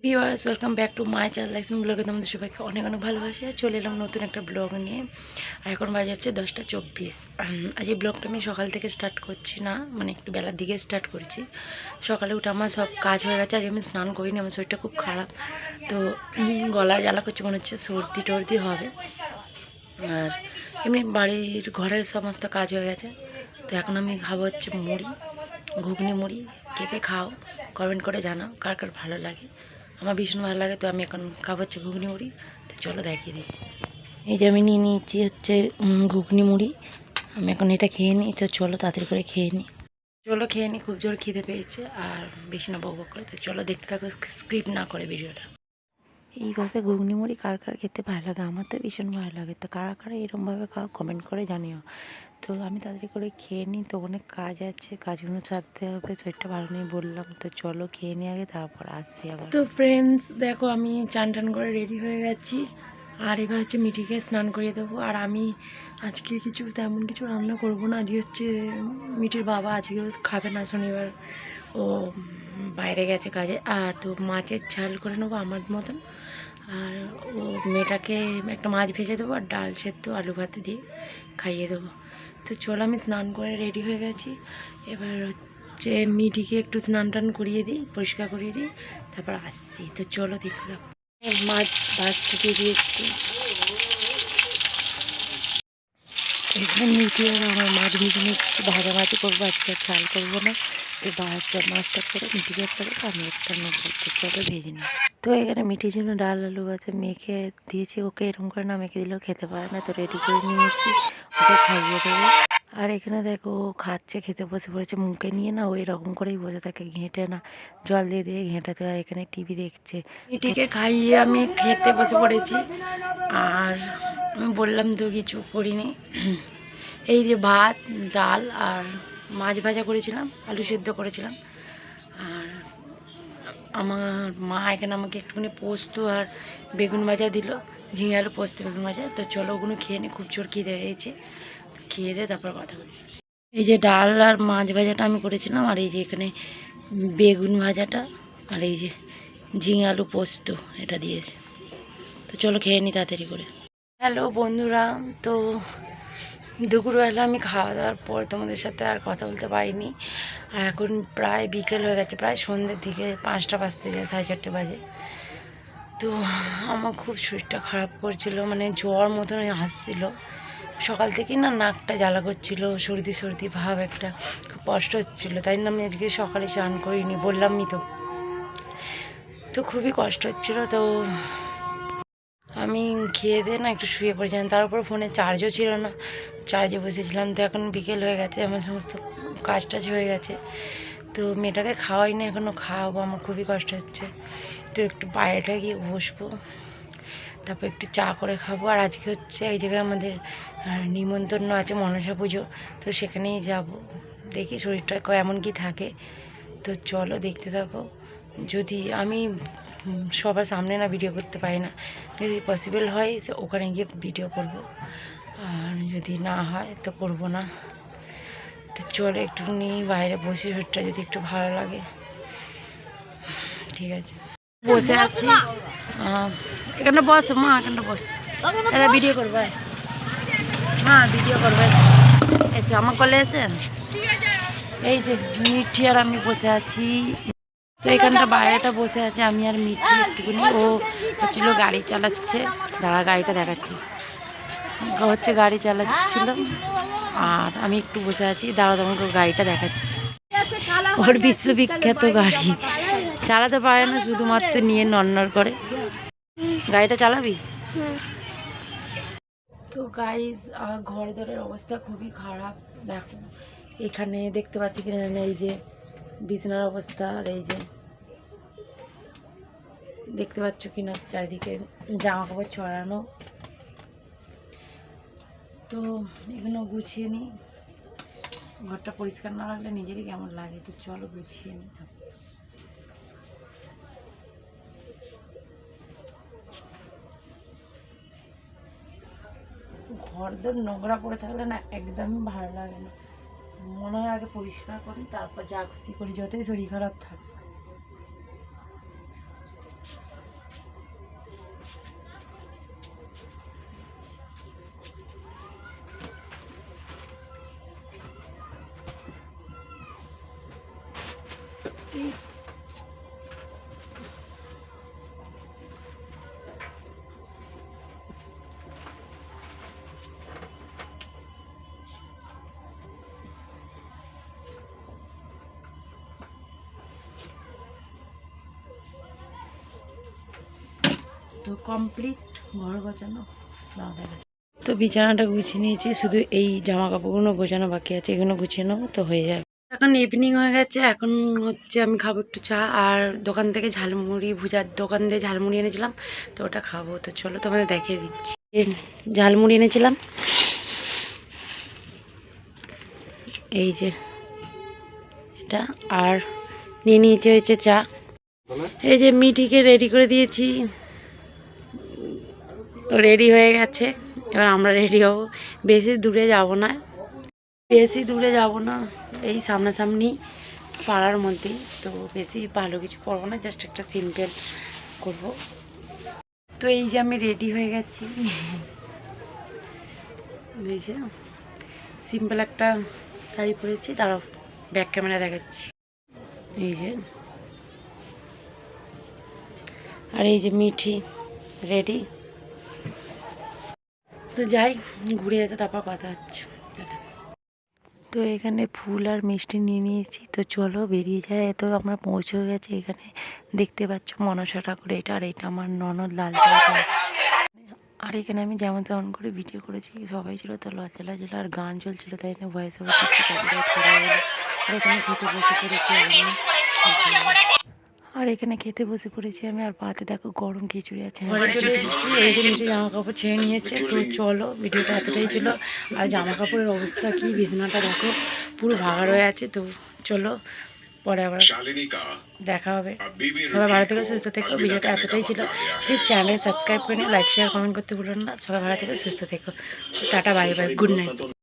Viewers welcome back to my channel lifestyle ব্লগে তোমাদের সবাইকে অনেক অনেক ভালোবাসা। চলে এলাম নতুন একটা ব্লগ নিয়ে। আর এখন বাজে হচ্ছে 10:24। আজ এই ব্লগটা আমি সকাল থেকে স্টার্ট করছি না, মানে একটু বেলার দিকে স্টার্ট করছি। সকালে উঠে আমার সব কাজ হয়ে গেছে। আজ আমি স্নান করিনি, আমার শরীরটা খুব খারাপ, তো গলার জ্বালা করছে, মনে হচ্ছে সর্দি টর্দি হবে। আর এমনি বাড়ির ঘরের সমস্ত কাজ হয়ে গেছে। তো এখন আমি খাবো হচ্ছে মুড়ি, ঘুগনি মুড়ি। কে কে খাও কমেন্ট করে জানাও কার কার ভালো লাগে। আমার ভীষণ ভালো লাগে। তো আমি এখন খাবো হচ্ছে ঘুগনি মুড়ি। তো চলো দেখিয়ে দিই। এই যে আমি নিয়ে নিয়েছি হচ্ছে ঘুগনি মুড়ি। আমি এখন এটা খেয়ে নিই। তো চলো তাড়াতাড়ি করে খেয়ে নিই। চলো খেয়ে নিই, খুব জোর খিদে পেয়েছে। আর বেশি না বক করে। তো চলো দেখতে থাকো স্ক্রিপ্ট না করে ভিডিওটা। এইভাবে ঘুগনি মুড়ি কার কার খেতে ভালো লাগে? আমার তো ভীষণ ভালো লাগে। তো কারা কারা এরকমভাবে খাও কমেন্ট করে জানিও। তো আমি তাড়াতাড়ি করে খেয়ে নিই, তো অনেক কাজ আছে, কাজগুলো সারতে হবে। শরীরটা ভালো নেই বললাম, তো চলো খেয়ে নিই আগে, তারপর আসছি আবার। তো ফ্রেন্ডস দেখো, আমি চান টান করে রেডি হয়ে গেছি। আর এবার হচ্ছে মিঠিকে স্নান করিয়ে দেবো। আর আমি আজকে তেমন কিছু রান্না করব না। আজকে হচ্ছে মিঠির বাবা আজকে খাবে না, শনিবার ও বাইরে গেছে কাজে। আর তো মাছের ঝাল করে নেবো আমার মতন। আর ও মেয়েটাকে একটা মাছ ভেজে দেবো, আর ডাল সেদ্ধ আলু ভাতে দিয়ে খাইয়ে দেবো। তো চলো আমি স্নান করে রেডি হয়ে গেছি। এবার হচ্ছে মিঠিকে একটু স্নান টান করিয়ে দিই, পরিষ্কার করিয়ে দিই, তারপর আসছি। তো চলো দেখতে থাকো। মাছ ভাজতে দিয়ে দিয়েছি। এখানে মিঠি আর আমার মাছ ভেজে নিচ্ছি। ভাজাভাজি করবো, আজকে চাল করবো না। তো মাছটা করে মিঠিকে করে আমি একটা নেবো। তো চলো ভেজে নিই। তো এখানে মিঠির জন্য ডাল আলু ভাতে মেখে দিয়েছি। ওকে এরকম করে না মেখে দিলেও খেতে পারে না, তো রেডি করে নিয়েছি, ওকে খাইয়ে দেবো। আর এখানে দেখো ও খাচ্ছে, খেতে বসে পড়েছে, মুখে নিয়ে না ও এরকম করেই বসে থাকে, ঘেঁটে না, জল দিয়ে দিয়ে ঘেঁটাতে। আর এখানে টিভি দেখছে। মিঠিকে খাইয়ে আমি খেতে বসে পড়েছি। আর আমি বললাম তো কিছু করিনি। এই যে ভাত, ডাল আর মাছ ভাজা করেছিলাম, আলু সেদ্ধ করেছিলাম। আর আমার মা এখানে আমাকে একটুখানি পোস্ত আর বেগুন ভাজা দিল, ঝিঙে আলু পোস্ত বেগুন ভাজা। তো চলো ওগুলো খেয়ে নিই, খুব জোর খিদে হয়েছে। খেয়ে দিয়ে তারপর কথা বলছি। এই যে ডাল আর মাছ ভাজাটা আমি করেছিলাম, আর এই যে এখানে বেগুন ভাজাটা, আর এই যে ঝিঙে আলু পোস্ত এটা দিয়েছে। তো চলো খেয়ে নিই তাড়াতাড়ি করে। হ্যালো বন্ধুরা, তো দুপুরবেলা আমি খাওয়া দাওয়ার পর তোমাদের সাথে আর কথা বলতে পারিনি। আর এখন প্রায় বিকেল হয়ে গেছে, প্রায় সন্ধ্যের দিকে 5টা বাজতে যায়, 4:30 বাজে। তো আমার খুব শরীরটা খারাপ করছিল, মানে জ্বর মতন আসছিল। সকাল থেকেই না নাকটা জ্বালা করছিল, সর্দি সর্দি ভাব একটা, খুব কষ্ট হচ্ছিলো। তাই না আমি আজকে সকালে স্নান করিনি, বললামই তো। তো খুবই কষ্ট হচ্ছিলো। তো আমি খেয়ে দিয়ে না একটু শুয়ে পড়েছিলাম। তার উপর ফোনে চার্জও ছিল না, চার্জে বসেছিলাম। তো এখন বিকেল হয়ে গেছে, আমার সমস্ত কাজ টাজ হয়ে গেছে। তো মেয়েটাকে খাওয়াই না, এখনও খাওয়াবো, আমার খুবই কষ্ট হচ্ছে। তো একটু বাইরেটা গিয়ে বসবো, তারপর একটু চা করে খাবো। আর আজকে হচ্ছে এই জায়গায় আমাদের নিমন্ত্রণ আছে, মনসা পুজো। তো সেখানেই যাব, দেখি শরীরটা এমন কি থাকে। তো চলো দেখতে থাকো। যদি আমি সবার সামনে না ভিডিও করতে পারি না, যদি পসিবল হয় ওখানে গিয়ে ভিডিও করব, আর যদি না হয় তো করব না। তো চলো একটুখানি বাইরে বসে, শরীরটা যদি একটু ভালো লাগে। ঠিক আছে, বসে আছি। এখানটা বস মা, এখানটা বস, এটা ভিডিও করবে। হ্যাঁ ভিডিও করবে, এসে আমার কলে এসে। এই যে মিঠি আর আমি বসে আছি। তো এখানটা বাইরেটা বসে আছে আমি আর মিঠি একটুখানি। ও হচ্ছিল গাড়ি চালাচ্ছে, দাঁড়া গাড়িটা দেখাচ্ছি, হচ্ছে গাড়ি চালাচ্ছিল। আর আমি একটু বসে আছি, দাঁড়া তোমাকে গাড়িটা দেখাচ্ছি। ওর বিশ্ববিখ্যাত গাড়ি, চালাতে পারে না, শুধুমাত্র নিয়ে নড়নড় করে। গাড়িটা চালাবি? তো গাইজ ঘর দরের অবস্থা খুবই খারাপ। দেখো এখানে দেখতে পাচ্ছি কিনা জানি, এই যে বিছানার অবস্থা, আর এই যে দেখতে পাচ্ছ কিনা চারিদিকে জামা কাপড় ছড়ানো। তো এগুলো গুছিয়ে নিই, ঘরটা পরিষ্কার না রাখলে নিজেরই কেমন লাগে। তো চলো গুছিয়ে নিই। ঘরদোর নোংরা পড়ে থাকলে না একদমই ভালো লাগে না, মনে হয় আগে পরিষ্কার করি তারপর যা খুশি করি, যতই শরীর খারাপ থাকে। তো কমপ্লিট ঘর গোছানো। তো বিছানাটা গুছিয়ে নিয়েছি, শুধু এই জামা কাপড়গুলো গোছানো বাকি আছে, এগুলো গুছিয়ে নেবো তো হয়ে যাবে। এখন ইভিনিং হয়ে গেছে, এখন হচ্ছে আমি খাবো একটু চা, আর দোকান থেকে ঝালমুড়ি, ভুজার দোকান থেকে ঝালমুড়ি এনেছিলাম, তো ওটা খাবো। তো চলো তোমাদের দেখিয়ে দিচ্ছি। ঝালমুড়ি এনেছিলাম, এই যে এটা, আর নিয়ে নিয়েছে হচ্ছে চা। এই যে মিঠিকে রেডি করে দিয়েছি, রেডি হয়ে গেছে, এবার আমরা রেডি হব। বেশি দূরে যাব না, এই সামনাসামনি পাড়ার মধ্যেই, তো বেশি ভালো কিছু করবো না, জাস্ট একটা সিম্পল করব। তো এই যে আমি রেডি হয়ে গেছি, এই যে সিম্পল একটা শাড়ি পরেছি, দাঁড়াও ব্যাক ক্যামেরা দেখাচ্ছি। এই যে, আর এই যে মিঠি রেডি। তো যাই, ঘুরে আসে, তারপর কথা হচ্ছে। তো এখানে ফুল আর মিষ্টি নিয়ে নিয়েছি, তো চলো বেরিয়ে যায়। তো আমরা পৌঁছেও গেছি, এখানে দেখতে পাচ্ছ মনসা ঠাকুর এটা, আর এটা আমার ননদ লাল। আর এখানে আমি যেমন তেমন করে ভিডিও করেছি, সবাই ছিল তো লজ্জা লাগছিল, আর গান চলছিল, তাই না ভয়েস ওভার দিচ্ছি, কপিরাইট করা হলো। আর এখানে খেতে বসে পড়েছি আমি, আর পাতে দেখো গরম খিচুড়ি আছে। ঘরে চলে এসেছি, এই যে নিচে জামা কাপড় ছেড়ে নিয়েছে। তো চলো, ভিডিওটা এতটাই ছিল। আর জামা কাপড়ের অবস্থা কি, বিছানাটা দেখো পুরো ভাগা রয়ে আছে। তো চলো, পরে আবার দেখা হবে। সবাই ভালো থেকে সুস্থ থেকো। ভিডিওটা এতটাই ছিল, প্লিজ চ্যানেলে সাবস্ক্রাইব করে নিও, লাইক শেয়ার কমেন্ট করতে ভুলো না। সবাই ভালো থেকে সুস্থ থেকো। Tata, bye bye, good night.